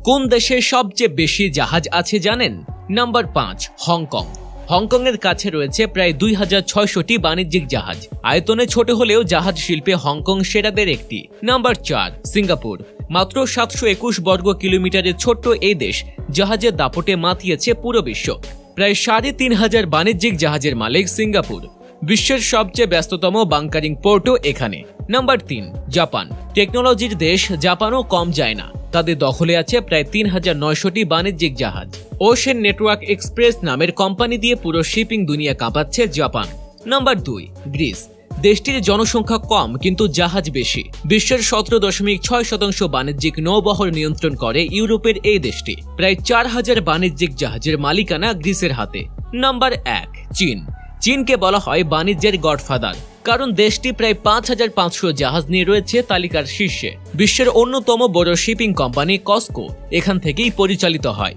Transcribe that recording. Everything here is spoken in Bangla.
কোন দেশে সবচেয়ে বেশি জাহাজ আছে জানেন? Number 5, Hong Kong. হংকংয়ের কাছে রয়েছে প্রায় 2600টি বাণিজ্যিক জাহাজ। আয়তনে ছোট হলেও জাহাজ শিল্পে হংকং সেরাদের একটি। Number 4, Singapore. মাত্র 721 বর্গ কিলোমিটারের ছোট্ট এই দেশ জাহাজের দাপটে মাতিয়েছে পুরো বিশ্ব। প্রায় 3500 বাণিজ্যিক জাহাজের মালিক সিঙ্গাপুর। বিশ্বের সবচেয়ে ব্যস্ততম বাংকারিং পোর্টও এখানে। Number 3, Japan. টেকনোলজির দেশ জাপানও কম যায় না। তাদের দখলে আছে প্রায় 3900টি বাণিজ্যিক জাহাজ। ওশেন নেটওয়ার্ক এক্সপ্রেস নামের কোম্পানি দিয়ে পুরো শিপিং দুনিয়া কাঁপাচ্ছে জাপান। Number 2, Greece. দেশটির জনসংখ্যা কম কিন্তু জাহাজ বেশি। বিশ্বের 17.6% বাণিজ্যিক নৌবহর নিয়ন্ত্রণ করে ইউরোপের এই দেশটি। প্রায় 4000 বাণিজ্যিক জাহাজের মালিকানা গ্রিসের হাতে। নাম্বার 1, চীন। চীনকে বলা হয় বাণিজ্যের গডফাদার, কারণ দেশটি প্রায় 5500 জাহাজ নিয়ে রয়েছে তালিকার শীর্ষে। বিশ্বের অন্যতম বড় শিপিং কোম্পানি কসকো এখান থেকেই পরিচালিত হয়।